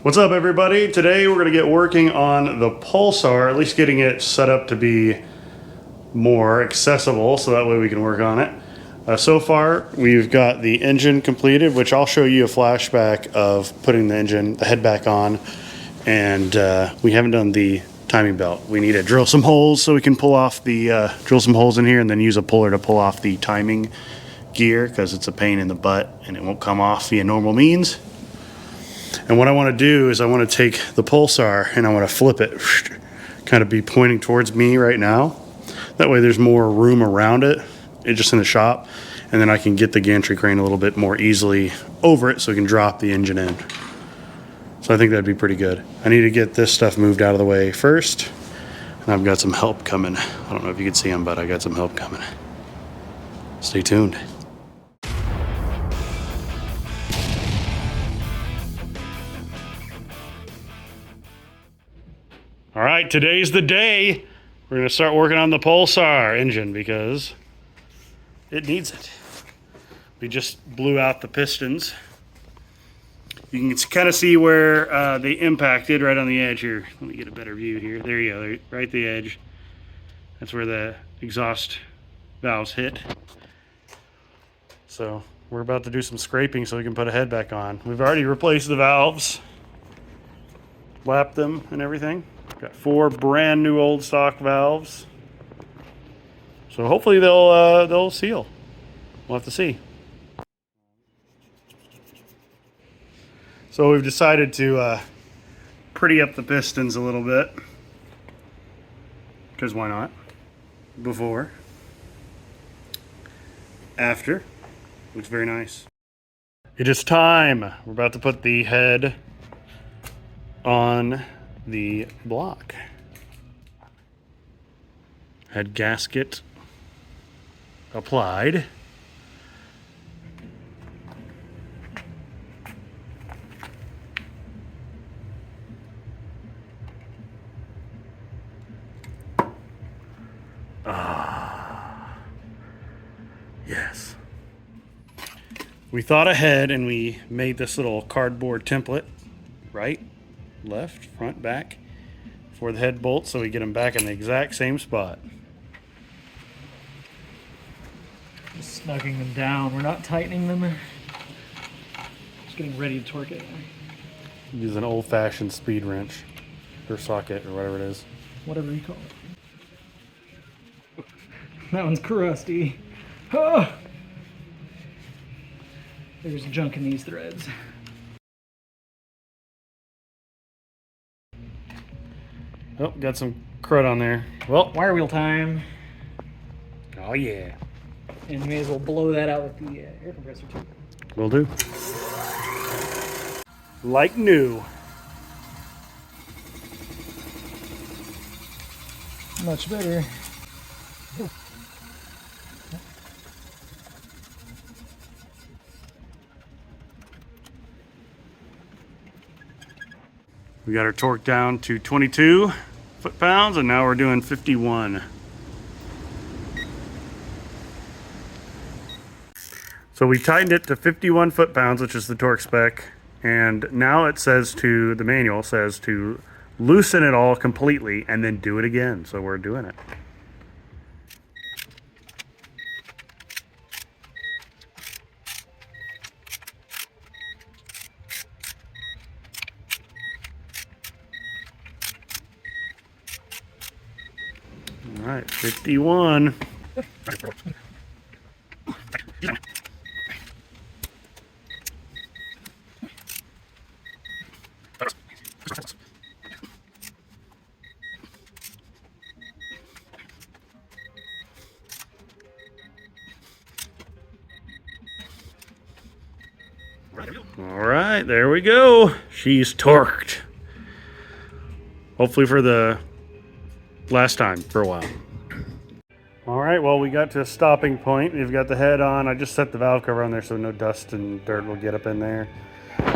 What's up, everybody? Today we're going to get working on the Pulsar, at least getting it set up to be more accessible so that way we can work on it. So far we've got the engine completed, which I'll show you a flashback of putting the head back on, and we haven't done the timing belt. We need to drill some holes so we can pull off the drill some holes in here and then use a puller to pull off the timing gear, because it's a pain in the butt and it won't come off via normal means. And what I want to do is I want to take the Pulsar and I want to flip it, kind of be pointing towards me right now. That way there's more room around it, just in the shop, and then I can get the gantry crane a little bit more easily over it so we can drop the engine in. So I think that'd be pretty good. I need to get this stuff moved out of the way first, and I've got some help coming. I don't know if you can see them, but I got some help coming. Stay tuned. All right, today's the day. We're gonna start working on the Pulsar engine because it needs it. We just blew out the pistons. You can kind of see where they impacted right on the edge here. Let me get a better view here. There you go, right at the edge. That's where the exhaust valves hit. So we're about to do some scraping so we can put a head back on. We've already replaced the valves, lapped them and everything. Got 4 brand new old stock valves. So hopefully they'll seal. We'll have to see. So we've decided to pretty up the pistons a little bit, because why not? Before, after, looks very nice. It is time. We're about to put the head on the block. Head gasket applied. Yes. We thought ahead and we made this little cardboard template, right, left, front, back, for the head bolts, so we get them back in the exact same spot. Just snugging them down. We're not tightening them. Just getting ready to torque it. Use an old-fashioned speed wrench or socket or whatever it is. Whatever you call it. That one's crusty. Oh! There's junk in these threads. Oh, got some crud on there. Well, Wire wheel time. oh yeah. And you may as well blow that out with the air compressor too. Will do. Like new. Much better. We got our torque down to 22 foot-pounds, and now we're doing 51. So we tightened it to 51 foot-pounds, which is the torque spec, and now it says to, the manual says to loosen it all completely and then do it again. So we're doing it. All right, 51. All right, there we go. She's torqued. Hopefully for the last time for a while. All right, well, we got to a stopping point. We've got the head on. I just set the valve cover on there so no dust and dirt will get up in there.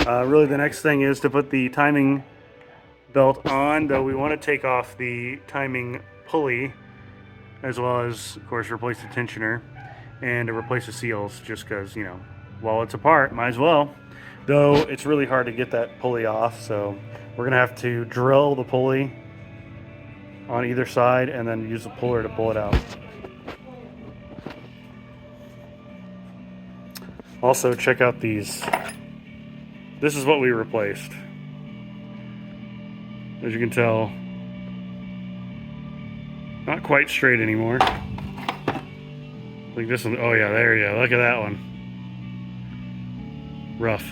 Really, the next thing is to put the timing belt on, though we want to take off the timing pulley, as well as, of course, replace the tensioner and to replace the seals, just because, you know, while it's apart, might as well. though it's really hard to get that pulley off, so we're gonna have to drill the pulley on either side and then use the puller to pull it out. Also, check out these. This is what we replaced. As you can tell, not quite straight anymore. Like this one. Oh yeah, there you go. Look at that one. Rough.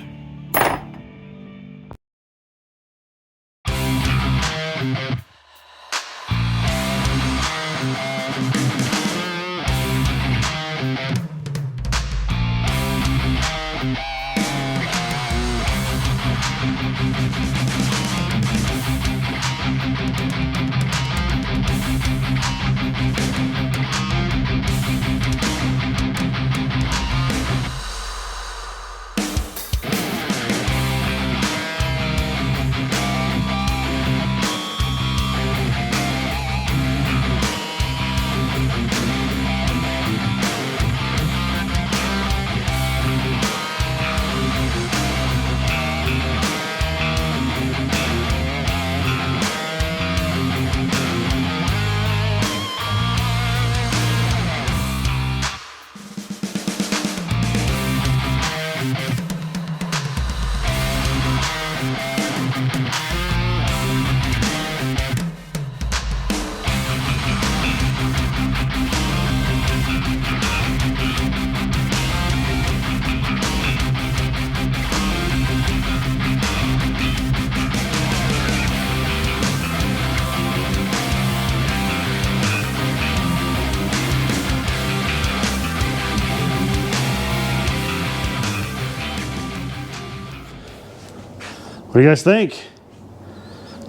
What do you guys think?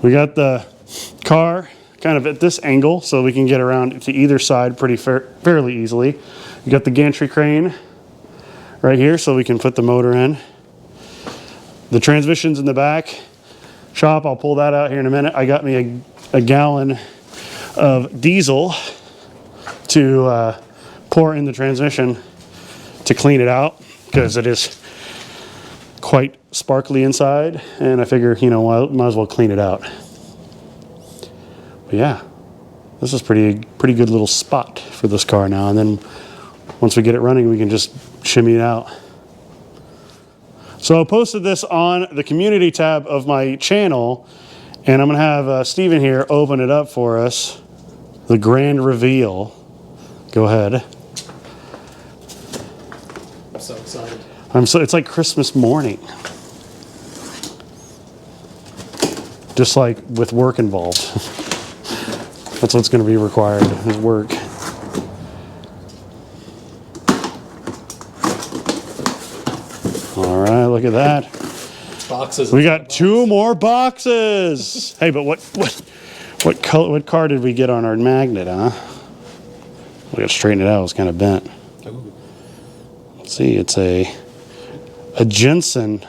We got the car kind of at this angle so we can get around to either side pretty fairly easily. You got the gantry crane right here so we can put the motor in. The transmission's in the back shop. I'll pull that out here in a minute. I got me a gallon of diesel to pour in the transmission to clean it out because it is quite sparkly inside, and I figure, you know, I might as well clean it out. But yeah, this is pretty good little spot for this car now, and then once we get it running, we can just shimmy it out. So I posted this on the community tab of my channel, and I'm gonna have Steven here open it up for us. The grand reveal. Go ahead. I'm so excited. It's like Christmas morning. Just like with work involved. That's what's going to be required, is work. All right, look at that. Boxes. We got 2 more boxes. Hey, but what car did we get on our magnet, huh? We got to straighten it out. It was kind of bent. Ooh. Let's see, it's a Jensen.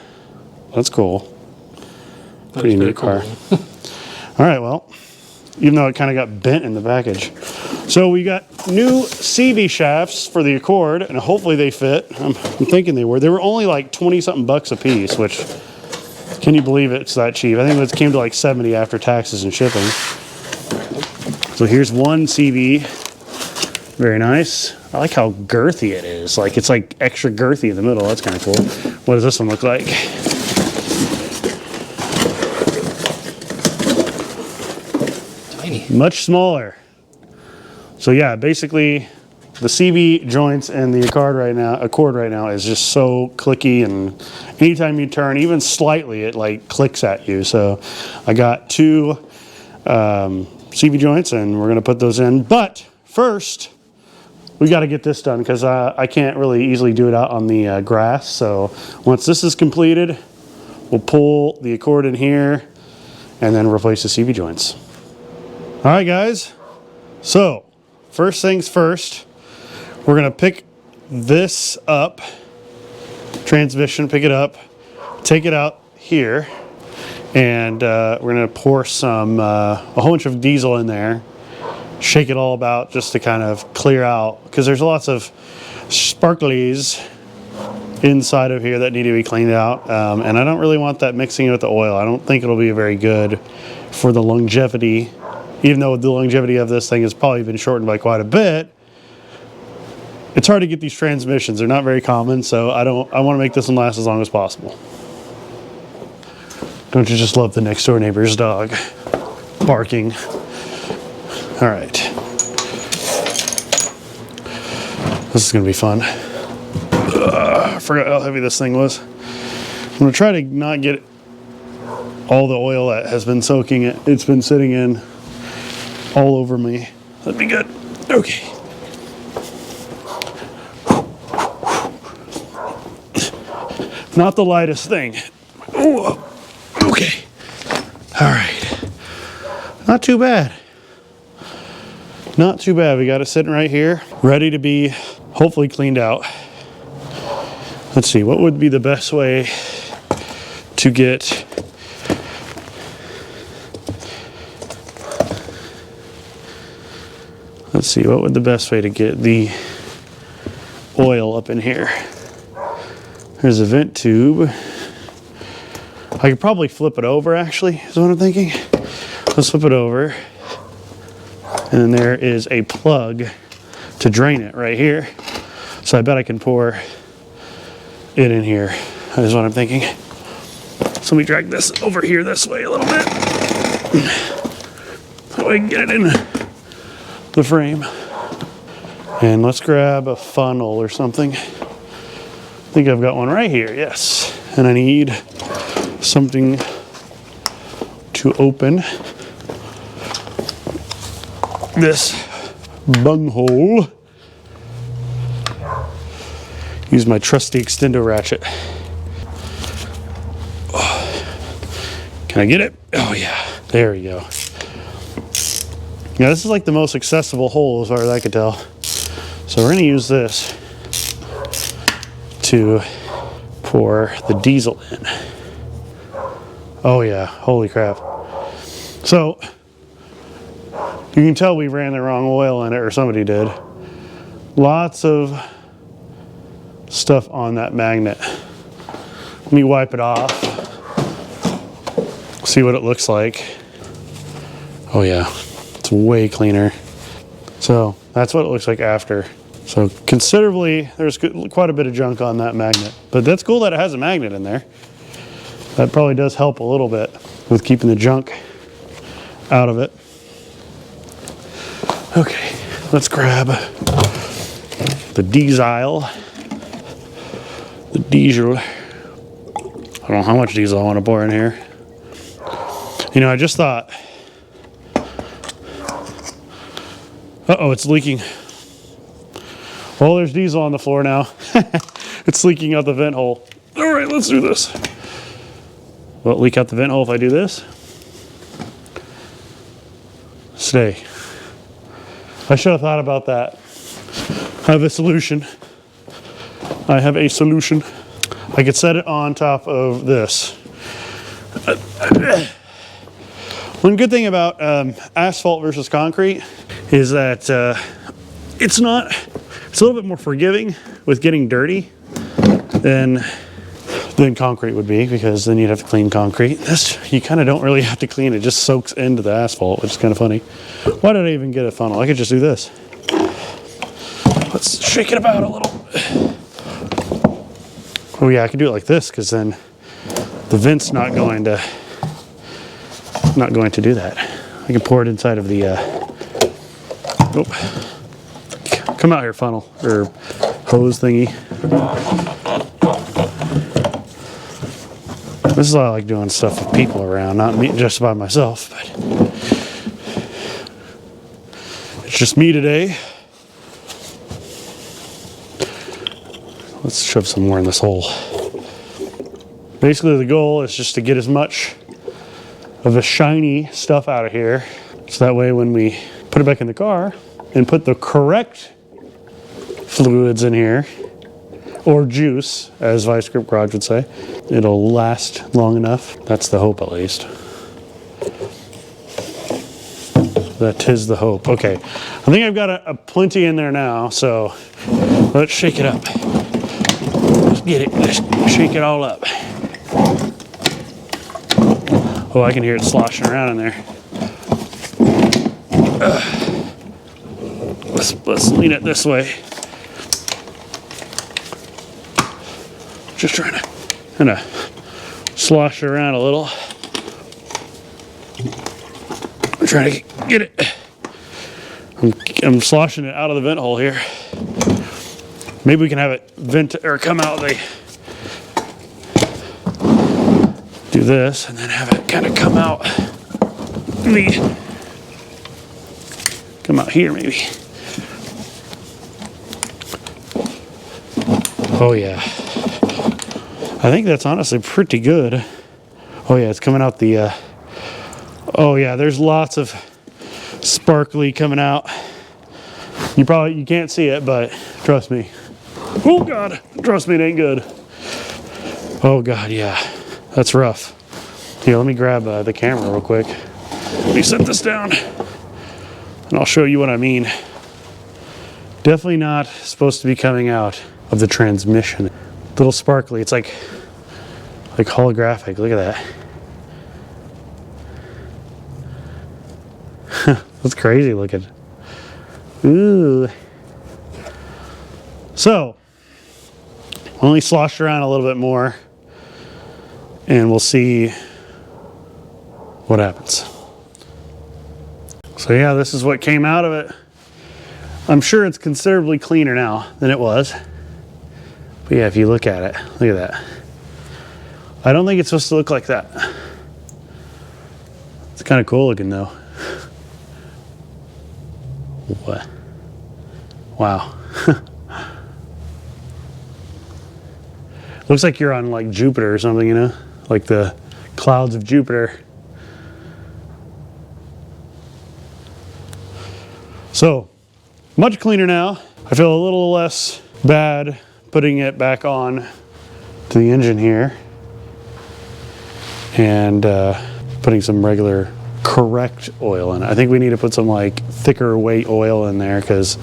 That's cool. Pretty neat car. All right, well, even though it kind of got bent in the package. So we got new CV shafts for the Accord, and hopefully they fit. I'm thinking they were. They were only like 20-something bucks a piece, which, can you believe it's that cheap? I think it came to like 70 after taxes and shipping. So here's one CV. Very nice. I like how girthy it is. Like, it's like extra girthy in the middle. That's kind of cool. What does this one look like? Tiny. Much smaller. So yeah, basically the CV joints and the Accord right now is just so clicky, and anytime you turn even slightly, it like clicks at you. So I got 2 CV joints, and we're gonna put those in. But first, we got to get this done because I can't really easily do it out on the grass. So once this is completed, we'll pull the Accord in here and then replace the CV joints. All right, guys. So first things first, we're going to pick this up, transmission, pick it up, take it out here, and we're going to pour a whole bunch of diesel in there. Shake it all about just to kind of clear out, because there's lots of sparklies inside of here that need to be cleaned out. And I don't really want that mixing with the oil. I don't think it'll be very good for the longevity, even though the longevity of this thing has probably been shortened by quite a bit. It's hard to get these transmissions. They're not very common, so I want to make this one last as long as possible. Don't you just love the next door neighbor's dog barking? All right. This is gonna be fun. I forgot how heavy this thing was. I'm gonna try to not get all the oil that has been soaking it. It's been sitting in all over me. That'd be good. Okay. Not the lightest thing. Ooh, okay. All right. Not too bad. Not too bad. We got it sitting right here, ready to be hopefully cleaned out. Let's see, what would be the best way to get the oil up in here? There's a vent tube. I could probably flip it over, actually, is what I'm thinking. Let's flip it over. And then there is a plug to drain it right here. So I bet I can pour it in here, is what I'm thinking. So let me drag this over here this way a little bit. So I can get it in the frame. And let's grab a funnel or something. I think I've got one right here, yes. And I need something to open this bunghole. Use my trusty extendo ratchet. Can I get it? Oh yeah, there we go. Yeah, this is like the most accessible hole as far as I could tell. So we're gonna use this to pour the diesel in. Oh yeah, holy crap. So, you can tell we ran the wrong oil in it, or somebody did. Lots of stuff on that magnet. Let me wipe it off. See what it looks like. Oh yeah, it's way cleaner. So that's what it looks like after. So considerably, there's quite a bit of junk on that magnet. But that's cool that it has a magnet in there. That probably does help a little bit with keeping the junk out of it. Okay, let's grab the diesel. The diesel. I don't know how much diesel I want to pour in here. You know, I just thought, uh-oh, it's leaking. Well, there's diesel on the floor now. It's leaking out the vent hole. All right, let's do this. Will it leak out the vent hole if I do this? Stay. I should have thought about that. I have a solution. I have a solution. I could set it on top of this. One good thing about asphalt versus concrete is that it's a little bit more forgiving with getting dirty than concrete would be, because then you'd have to clean concrete. This, you kind of don't really have to clean. It just soaks into the asphalt, which is kind of funny. Why did I even get a funnel? I could just do this. Let's shake it about a little. Oh yeah, I could do it like this, because then the vent's not going to do that. I can pour it inside of the come out here, funnel or hose thingy. This is why I like doing stuff with people around, not me just by myself, but it's just me today. Let's shove some more in this hole. Basically the goal is just to get as much of the shiny stuff out of here, so that way when we put it back in the car and put the correct fluids in here, or juice, as Vice Grip Garage would say, it'll last long enough. That's the hope, at least. That is the hope. Okay, I think I've got a plenty in there now, so let's shake it up. Let's get it. Let's shake it all up. Oh, I can hear it sloshing around in there. Let's lean it this way. Just trying to kind of slosh it around a little. I'm trying to get it. I'm sloshing it out of the vent hole here. Maybe we can have it vent or come out. They do this and then have it kind of come out. Come out here, maybe. Oh yeah. I think that's honestly pretty good. Oh yeah, it's coming out the. Oh yeah, there's lots of sparkly coming out. You can't see it, but trust me. Oh God, trust me, it ain't good. Oh God, yeah, that's rough. Here, let me grab the camera real quick. Let me set this down, and I'll show you what I mean. Definitely not supposed to be coming out of the transmission. Little sparkly. It's like holographic. Look at that. That's crazy looking. Ooh. So, only slosh around a little bit more, and we'll see what happens. So yeah, this is what came out of it. I'm sure it's considerably cleaner now than it was. But yeah, if you look at it, look at that. I don't think it's supposed to look like that. It's kind of cool looking though. What? Wow. Looks like you're on like Jupiter or something, you know? Like the clouds of Jupiter. So, much cleaner now. I feel a little less bad putting it back on to the engine here. And putting some regular correct oil in it. I think we need to put some like thicker weight oil in there because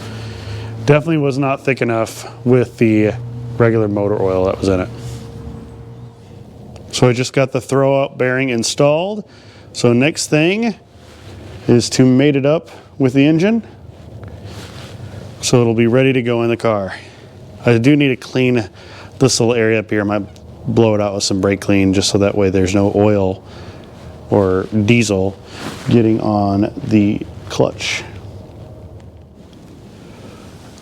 definitely was not thick enough with the regular motor oil that was in it. So I just got the throw out bearing installed. So next thing is to mate it up with the engine so it'll be ready to go in the car. I do need to clean this little area up here. I might blow it out with some brake clean just so that way there's no oil or diesel getting on the clutch.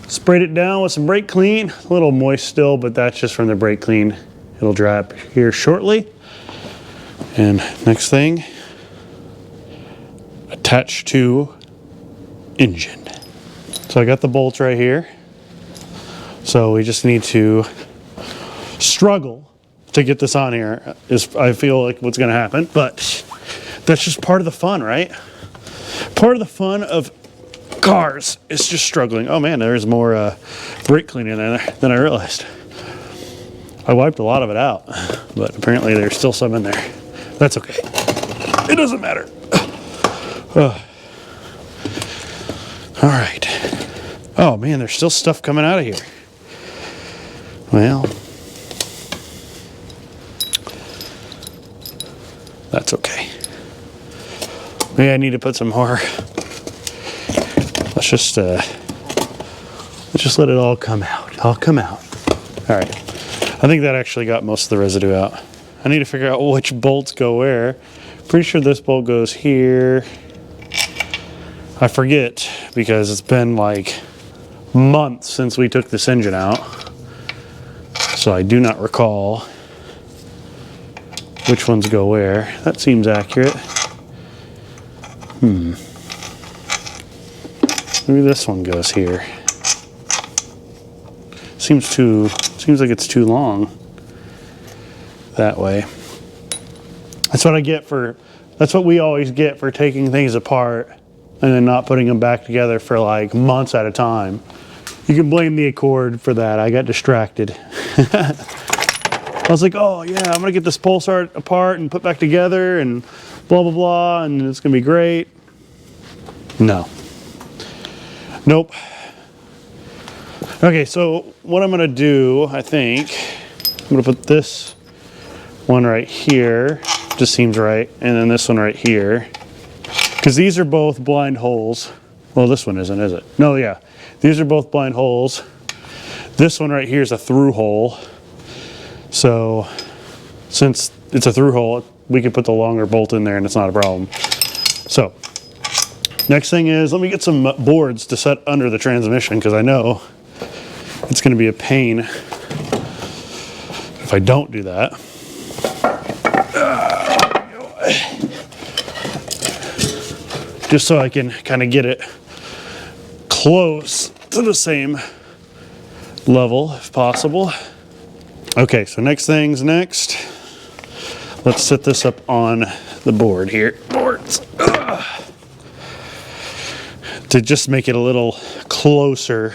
Sprayed it down with some brake clean. A little moist still, but that's just from the brake clean. It'll dry up here shortly. And next thing, attach to engine. So I got the bolts right here. So we just need to struggle to get this on here is I feel like what's gonna happen, but that's just part of the fun, right? Part of the fun of cars is just struggling. Oh man, there's more brake cleaner in there than I realized. I wiped a lot of it out, but apparently there's still some in there. That's okay. It doesn't matter. All right. Oh man, there's still stuff coming out of here. Well, that's okay. Maybe I need to put some more. Let's just let it all come out. All come out. All right. I think that actually got most of the residue out. I need to figure out which bolts go where. Pretty sure this bolt goes here. I forget because it's been like months since we took this engine out. So I do not recall which ones go where. That seems accurate. Maybe this one goes here. Seems like it's too long that way. That's what we always get for taking things apart and then not putting them back together for like months at a time. You can blame the Accord for that. I got distracted. I was like, oh yeah, I'm gonna get this Pulsar apart and put back together and blah, blah, blah, and it's gonna be great. No. Nope. Okay, so what I'm gonna do, I think, I'm gonna put this one right here, just seems right, and then this one right here. Because these are both blind holes. Well, this one isn't, is it? No, yeah. These are both blind holes. This one right here is a through hole. So, since it's a through hole, we could put the longer bolt in there and it's not a problem. So, next thing is, let me get some boards to set under the transmission because I know it's going to be a pain if I don't do that. Just so I can kind of get it close to the same level if possible. Okay, so next thing's next. Let's set this up on the board here. Boards. To just make it a little closer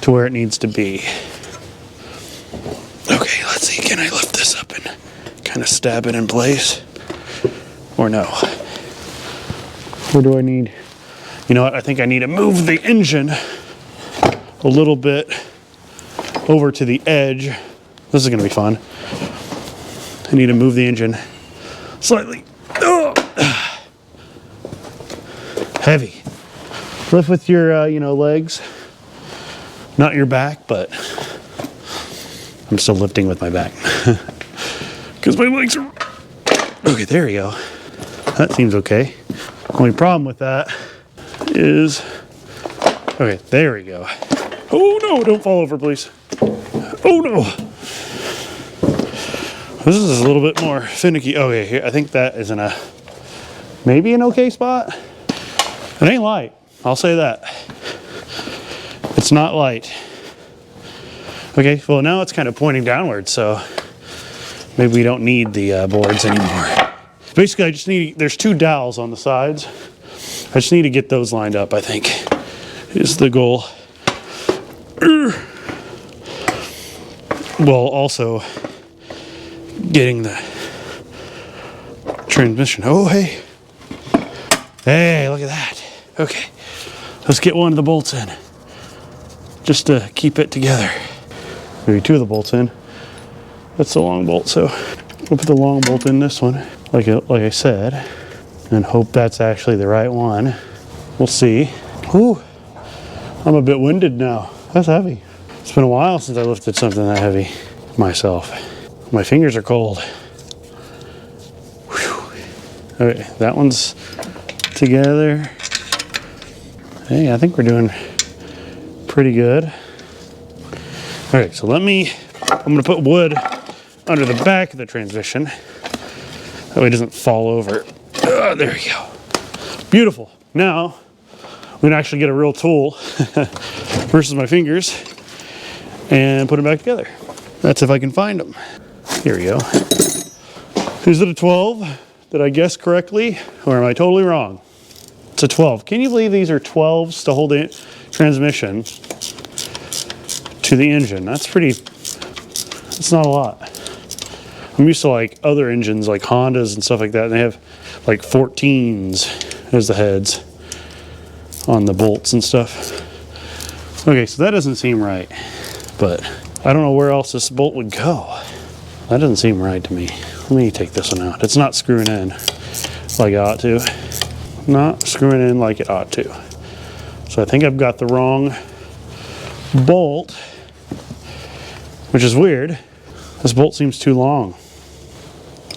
to where it needs to be. Okay, let's see. Can I lift this up and kind of stab it in place? Or no? Or do I need... You know what? I think I need to move the engine a little bit over to the edge. This is going to be fun. I need to move the engine slightly. Oh. Heavy. Lift with your, legs. Not your back, but I'm still lifting with my back. Because my legs are... Okay, there we go. That seems okay. Only problem with that is... Okay, there we go. Oh no, don't fall over, please. Oh no. This is a little bit more finicky. Okay, here, I think that is maybe an okay spot. It ain't light, I'll say that. It's not light. Okay, well now it's kind of pointing downward, so maybe we don't need the boards anymore. Basically, I just need, there's two dowels on the sides. I just need to get those lined up, I think, is the goal. Well, also getting the transmission. Oh, hey. Hey, look at that. Okay, let's get one of the bolts in just to keep it together. Maybe two of the bolts in. That's the long bolt, so we'll put the long bolt in this one, like I said, and hope that's actually the right one. We'll see. Ooh, I'm a bit winded now. That's heavy. It's been a while since I lifted something that heavy myself. My fingers are cold. Whew. Okay, that one's together. Hey, I think we're doing pretty good. All right, so I'm gonna put wood under the back of the transmission. That way it doesn't fall over. There we go. Beautiful. Now, we can actually get a real tool versus my fingers and put them back together. That's if I can find them. Here we go. Is it a 12? Did I guess correctly? Or am I totally wrong? It's a 12. Can you believe these are 12s to hold the transmission to the engine? That's not a lot. I'm used to like other engines like Hondas and stuff like that, and they have like 14s as the heads on the bolts and stuff. Okay, so that doesn't seem right, but I don't know where else this bolt would go. That doesn't seem right to me. Let me take this one out. It's not screwing in like it ought to. Not screwing in like it ought to. So I think I've got the wrong bolt, which is weird. This bolt seems too long.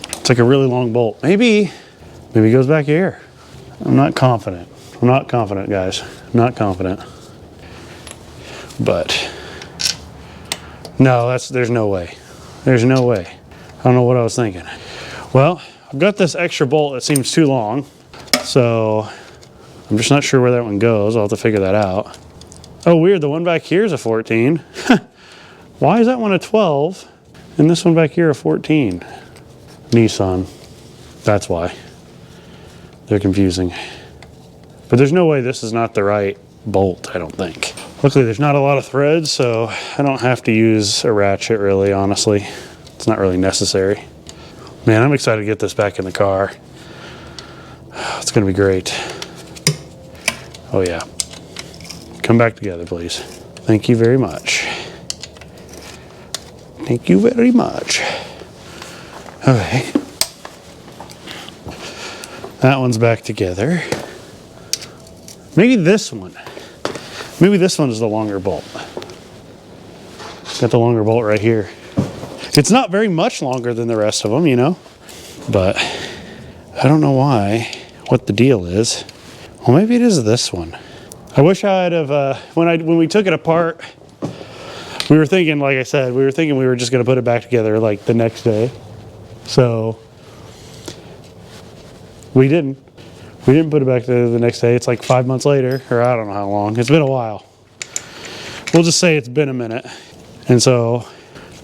It's like a really long bolt. Maybe it goes back here. I'm not confident. I'm not confident, guys. I'm not confident. But no, there's no way. There's no way. I don't know what I was thinking. Well, I've got this extra bolt that seems too long, so I'm just not sure where that one goes. I'll have to figure that out. Oh, weird. The one back here is a 14. Why is that one a 12 and this one back here a 14? Nissan. That's why. They're confusing. But there's no way this is not the right bolt, I don't think. Luckily, there's not a lot of threads, so I don't have to use a ratchet, really, honestly. It's not really necessary. Man, I'm excited to get this back in the car. It's gonna be great. Oh yeah. Come back together, please. Thank you very much. Thank you very much. Okay. That one's back together. Maybe this one. Maybe this one is the longer bolt. Got the longer bolt right here. It's not very much longer than the rest of them, you know, but I don't know what the deal is. Well, maybe it is this one. I wish I'd have, when we took it apart, we were thinking, like I said, we were just gonna put it back together like the next day. So we didn't put it back together the next day. It's like 5 months later, or I don't know how long. It's been a while. We'll just say it's been a minute. And so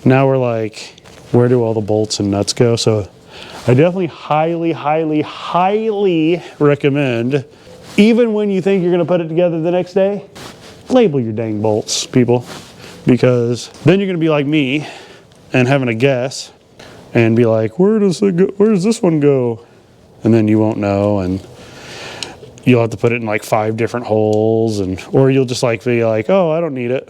now we're like, where do all the bolts and nuts go? So I definitely highly, highly, highly recommend, even when you think you're gonna put it together the next day, label your dang bolts, people. Because then you're gonna be like me and having to guess and be like, where does this one go? And then you won't know, and you'll have to put it in like 5 different holes, or you'll just like be like, oh, I don't need it.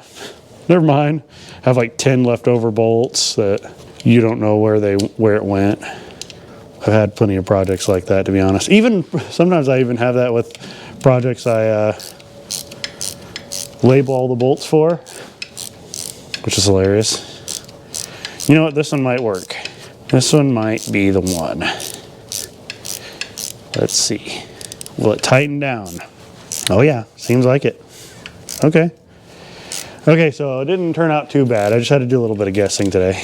Never mind. Have like 10 leftover bolts that you don't know where it went. I've had plenty of projects like that, to be honest. Even sometimes I even have that with projects I label all the bolts for, which is hilarious. You know what? This one might work. This one might be the one. Let's see. Will it tighten down? Oh yeah, seems like it. Okay. Okay, so it didn't turn out too bad. I just had to do a little bit of guessing today,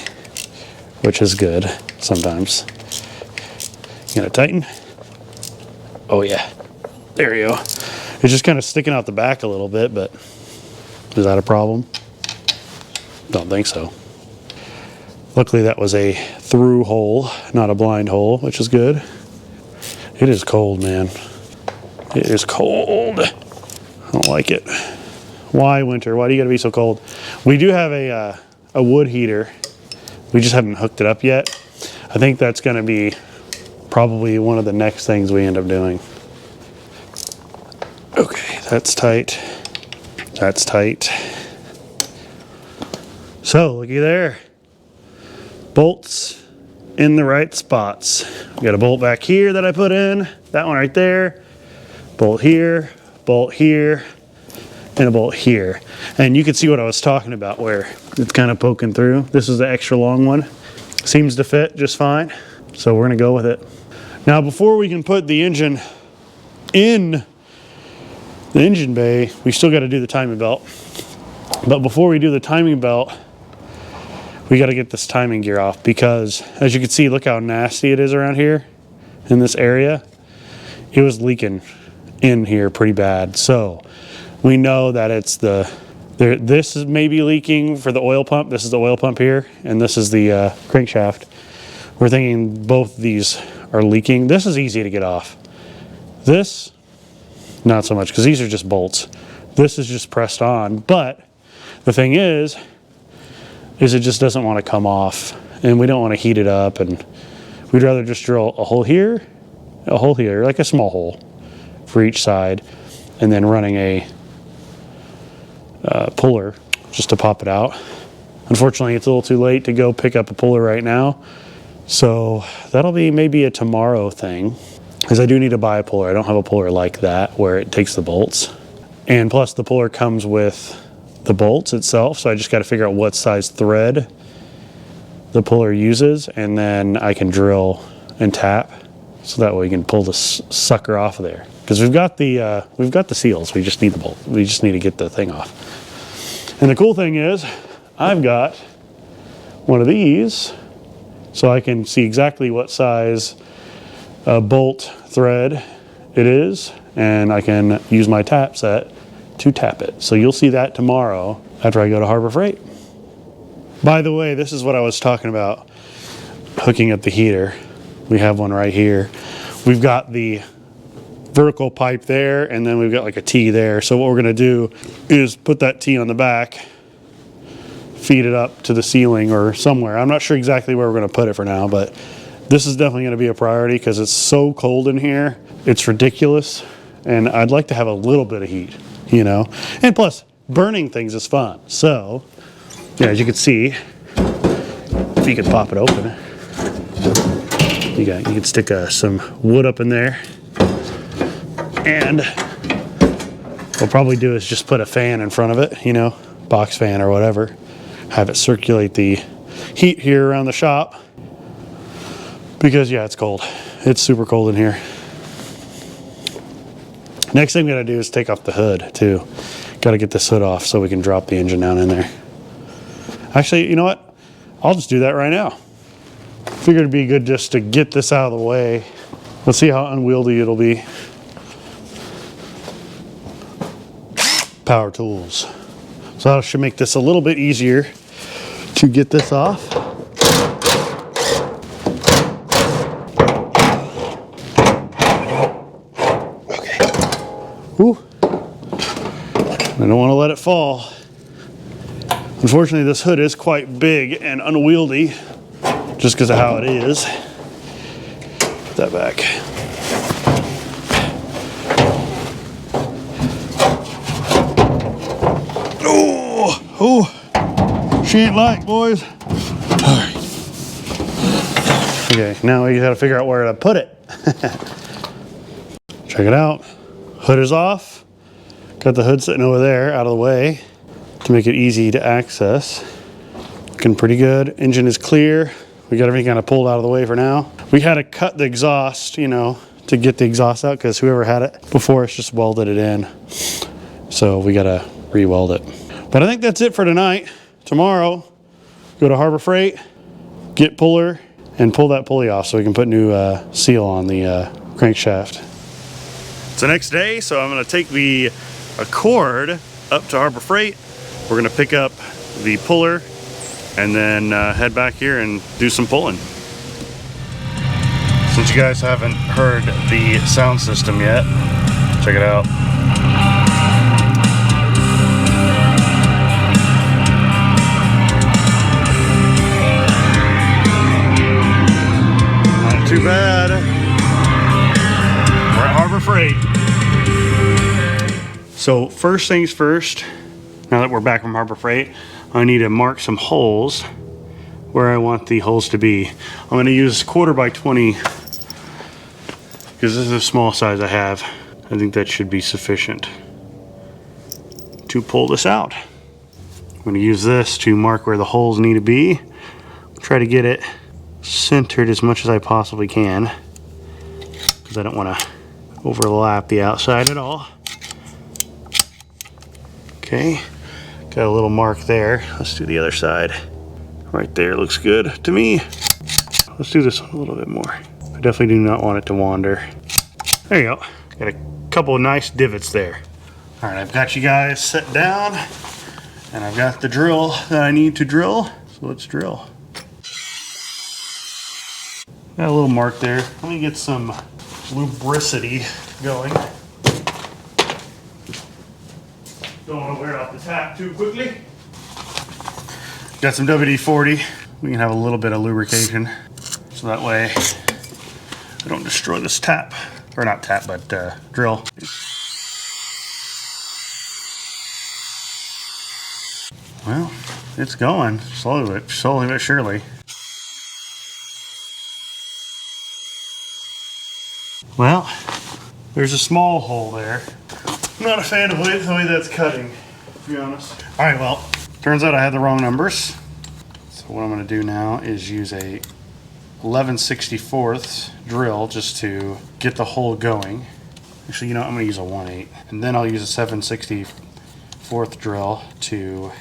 which is good sometimes. You gonna tighten? Oh yeah. There you go. It's just kind of sticking out the back a little bit, but is that a problem? Don't think so. Luckily that was a through hole, not a blind hole, which is good. It is cold, man. It is cold. I don't like it. Why winter? Why do you gotta be so cold? We do have a wood heater. We just haven't hooked it up yet. I think that's gonna be probably one of the next things we end up doing. Okay, that's tight. That's tight. So, looky there. Bolts in the right spots. We got a bolt back here that I put in. That one right there. Bolt here, and a bolt here. And you can see what I was talking about where it's kind of poking through. This is the extra long one. Seems to fit just fine. So we're gonna go with it. Now before we can put the engine in the engine bay, we still gotta do the timing belt. But before we do the timing belt, we gotta get this timing gear off, because as you can see, look how nasty it is around here in this area. It was leaking in here pretty bad. So we know that it's this is maybe leaking for the oil pump. This is the oil pump here, and this is the crankshaft. We're thinking both of these are leaking. This is easy to get off. This, not so much, because these are just bolts. This is just pressed on, but the thing is it just doesn't want to come off, and we don't want to heat it up, and we'd rather just drill a hole here, like a small hole for each side, and then running a puller just to pop it out. Unfortunately, it's a little too late to go pick up a puller right now, so that'll be maybe a tomorrow thing, because I do need to buy a puller. I don't have a puller like that where it takes the bolts, and plus the puller comes with the bolts itself, so I just got to figure out what size thread the puller uses, and then I can drill and tap, so that way we can pull the sucker off of there. Because we've got the seals, we just need the bolt. We just need to get the thing off. And the cool thing is, I've got one of these, so I can see exactly what size bolt thread it is, and I can use my tap set to tap it. So you'll see that tomorrow after I go to Harbor Freight. By the way, this is what I was talking about, hooking up the heater. We have one right here. We've got the vertical pipe there, and then we've got like a T there. So what we're gonna do is put that T on the back, feed it up to the ceiling or somewhere. I'm not sure exactly where we're gonna put it for now, but this is definitely gonna be a priority because it's so cold in here. It's ridiculous, and I'd like to have a little bit of heat, you know? And plus, burning things is fun. So, yeah, as you can see, if you could pop it open. You can stick some wood up in there, and what we'll probably do is just put a fan in front of it, you know, box fan or whatever. Have it circulate the heat here around the shop, because yeah, it's cold. It's super cold in here. Next thing we gotta do is take off the hood too. Gotta get this hood off so we can drop the engine down in there. Actually, you know what? I'll just do that right now. Figured it'd be good just to get this out of the way. Let's see how unwieldy it'll be. Power tools. So that should make this a little bit easier to get this off. Okay. Whew. I don't want to let it fall. Unfortunately, this hood is quite big and unwieldy just because of how it is. Put that back. Oh, she ain't light, boys. All right. Okay, now we gotta figure out where to put it. Check it out. Hood is off. Got the hood sitting over there out of the way to make it easy to access. Looking pretty good. Engine is clear. We got everything kind of pulled out of the way for now. We had to cut the exhaust, you know, to get the exhaust out, because whoever had it before us just welded it in. So we gotta re-weld it. But I think that's it for tonight. Tomorrow, go to Harbor Freight, get puller, and pull that pulley off so we can put new seal on the crankshaft. It's the next day, so I'm gonna take the Accord up to Harbor Freight. We're gonna pick up the puller and then head back here and do some pulling. Since you guys haven't heard the sound system yet, check it out. Not too bad. We're at Harbor Freight. So first things first, now that we're back from Harbor Freight, I need to mark some holes where I want the holes to be. I'm going to use 1/4x20 because this is a small size I have. I think that should be sufficient to pull this out. I'm going to use this to mark where the holes need to be. Try to get it centered as much as I possibly can, because I don't want to overlap the outside at all. Okay. Got a little mark there. Let's do the other side. Right there looks good to me. Let's do this one a little bit more. I definitely do not want it to wander. There you go. Got a couple of nice divots there. All right, I've got you guys set down, and I've got the drill that I need to drill. So let's drill. Got a little mark there. Let me get some lubricity going. Don't want to wear off the tap too quickly. Got some WD-40. We can have a little bit of lubrication, so that way I don't destroy this tap. Or not tap, but drill. Well, it's going slowly but surely. Well, there's a small hole there. I'm not a fan of the way that's cutting, to be honest. All right, well, turns out I had the wrong numbers. So what I'm gonna do now is use a 11/64 drill just to get the hole going. Actually, you know, I'm gonna use a 1/8, and then I'll use a 7/64 drill to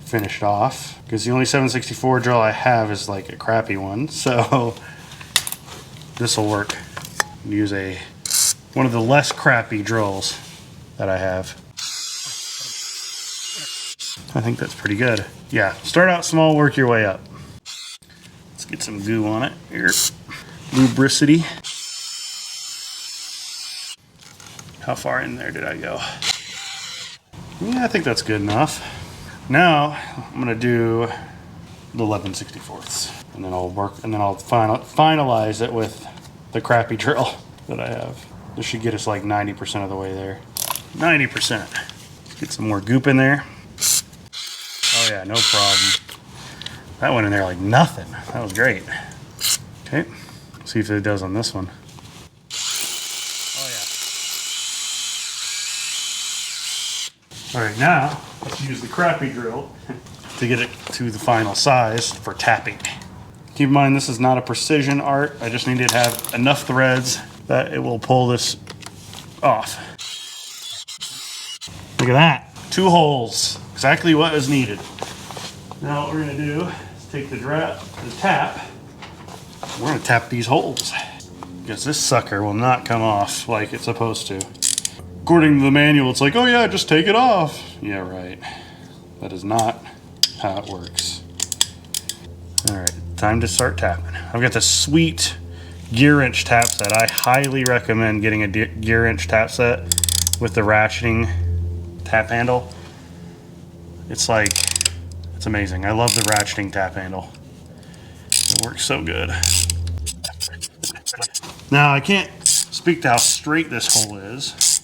finish it off, because the only 7/64 drill I have is like a crappy one, so this will work. Use one of the less crappy drills that I have. I think that's pretty good. Yeah, start out small, work your way up. Let's get some goo on it here. Lubricity. How far in there did I go? Yeah, I think that's good enough. Now I'm gonna do the 11/64, and then I'll finalize it with the crappy drill that I have. This should get us like 90% of the way there. 90%. Let's get some more goop in there. Oh yeah, no problem. That went in there like nothing. That was great. Okay, see if it does on this one. Oh yeah. All right, now let's use the crappy drill to get it to the final size for tapping. Keep in mind, this is not a precision art. I just need to have enough threads that it will pull this off. Look at that, 2 holes, exactly what is needed. Now what we're gonna do is take the tap, we're gonna tap these holes because this sucker will not come off like it's supposed to. According to the manual, it's like, oh yeah, just take it off. Yeah, right. That is not how it works. All right, time to start tapping. I've got the sweet gear wrench tap set. I highly recommend getting a gear wrench tap set with the ratcheting tap handle. It's amazing. I love the ratcheting tap handle. It works so good. Now, I can't speak to how straight this hole is,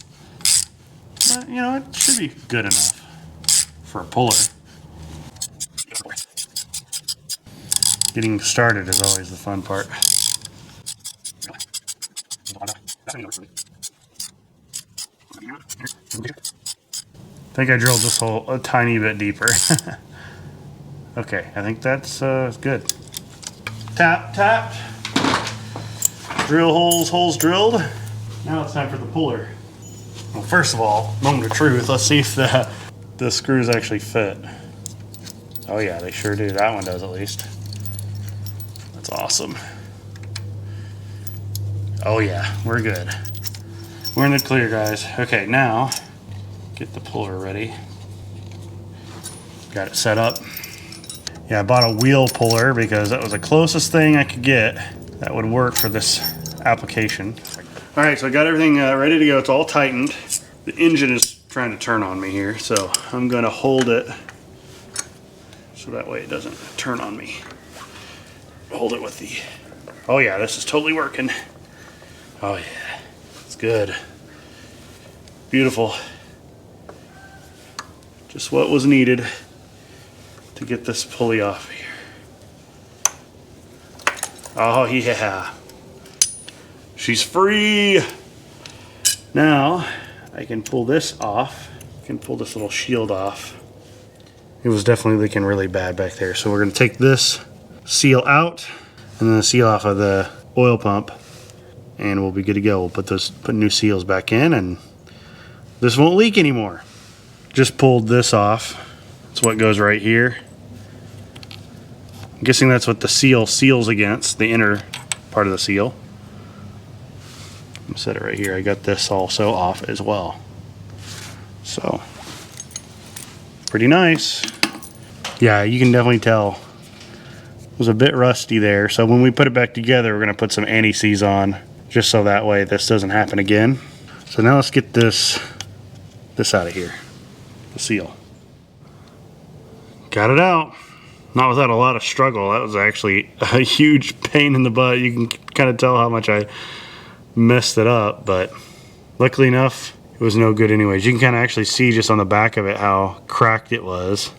but you know, it should be good enough for a puller. Getting started is always the fun part. I think I drilled this hole a tiny bit deeper. Okay, I think that's good. Tap, tapped. Drill holes, holes drilled. Now it's time for the puller. Well, first of all, moment of truth, let's see if the screws actually fit. Oh yeah, they sure do. That one does at least. That's awesome. Oh yeah, we're good. We're in the clear, guys. Okay, now get the puller ready. Got it set up. Yeah, I bought a wheel puller because that was the closest thing I could get that would work for this application. All right, so I got everything ready to go. It's all tightened. The engine is trying to turn on me here, so I'm gonna hold it so that way it doesn't turn on me. Hold it with the, oh yeah, this is totally working. Oh yeah, it's good. Beautiful. Just what was needed to get this pulley off here. Oh yeah. She's free. Now I can pull this off. I can pull this little shield off. It was definitely leaking really bad back there. So we're gonna take this seal out and then the seal off of the oil pump and we'll be good to go. We'll put new seals back in and this won't leak anymore. Just pulled this off. That's what goes right here. I'm guessing that's what the seal seals against, the inner part of the seal. I'm gonna set it right here. I got this also off as well. So, pretty nice. Yeah, you can definitely tell it was a bit rusty there. So when we put it back together, we're gonna put some anti-seize on, just so that way this doesn't happen again. So now let's get this out of here, the seal. Got it out. Not without a lot of struggle. That was actually a huge pain in the butt. You can kind of tell how much I messed it up, but luckily enough, it was no good anyways. You can kind of actually see just on the back of it how cracked it was.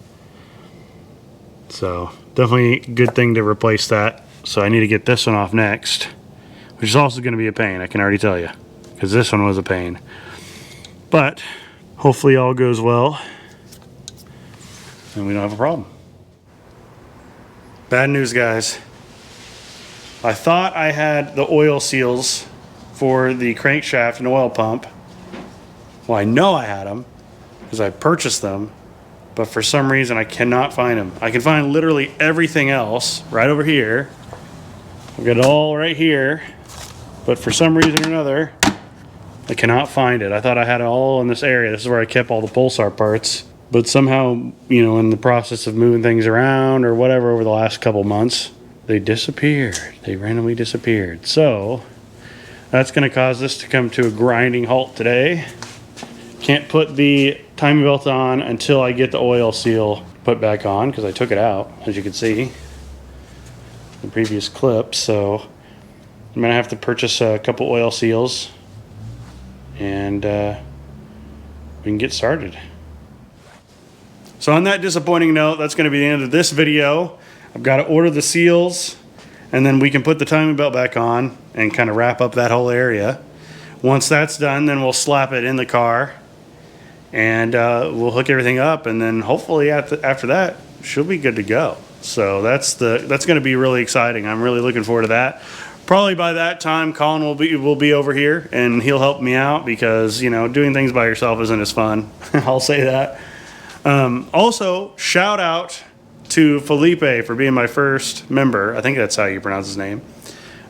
So definitely a good thing to replace that. So I need to get this one off next, which is also going to be a pain, I can already tell you, because this one was a pain. But hopefully all goes well and we don't have a problem. Bad news, guys. I thought I had the oil seals for the crankshaft and oil pump. Well, I know I had them because I purchased them, but for some reason I cannot find them. I can find literally everything else right over here. I've got it all right here, but for some reason or another, I cannot find it. I thought I had it all in this area. This is where I kept all the Pulsar parts. But somehow, you know, in the process of moving things around or whatever over the last couple months, they disappeared. They randomly disappeared. So that's going to cause this to come to a grinding halt today. Can't put the timing belt on until I get the oil seal put back on because I took it out, as you can see in the previous clip. So I'm going to have to purchase a couple oil seals and we can get started. So on that disappointing note, that's going to be the end of this video. I've got to order the seals, and then we can put the timing belt back on and kind of wrap up that whole area. Once that's done, then we'll slap it in the car, and we'll hook everything up, and then hopefully after that, she'll be good to go. So that's going to be really exciting. I'm really looking forward to that. Probably by that time, Colin will be over here, and he'll help me out because, you know, doing things by yourself isn't as fun. I'll say that. Also, shout out to Felipe for being my first member. I think that's how you pronounce his name.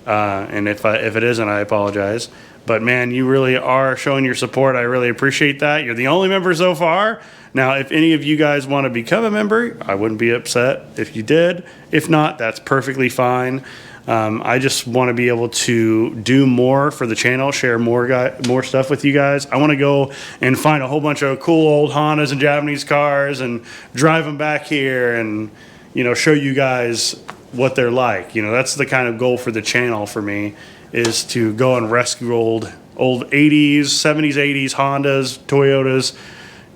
And if it isn't, I apologize. But man, you really are showing your support. I really appreciate that. You're the only member so far. Now, if any of you guys want to become a member, I wouldn't be upset if you did. If not, that's perfectly fine. I just want to be able to do more for the channel, share more stuff with you guys. I want to go and find a whole bunch of cool old Hondas and Japanese cars and drive them back here and, you know, show you guys what they're like. You know, that's the kind of goal for the channel for me, is to go and rescue old 80s, 70s, 80s Hondas, Toyotas,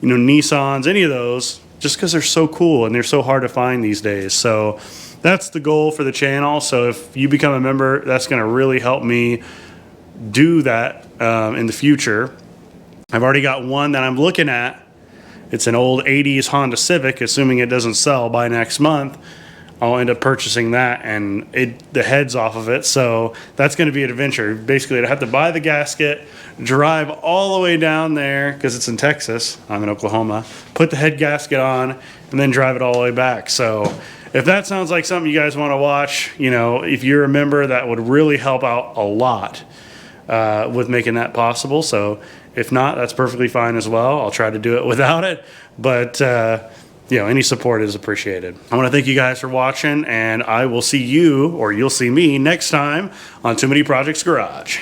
you know, Nissans, any of those, just because they're so cool and they're so hard to find these days. So that's the goal for the channel. So if you become a member, that's going to really help me do that in the future. I've already got one that I'm looking at. It's an old 80s Honda Civic. Assuming it doesn't sell by next month, I'll end up purchasing that and the heads off of it. So that's going to be an adventure. Basically, I'd have to buy the gasket, drive all the way down there because it's in Texas. I'm in Oklahoma. Put the head gasket on and then drive it all the way back. So if that sounds like something you guys want to watch, you know, if you're a member, that would really help out a lot with making that possible. So if not, that's perfectly fine as well. I'll try to do it without it. But you know, any support is appreciated. I want to thank you guys for watching, and I will see you, or you'll see me, next time on Too Many Projects Garage.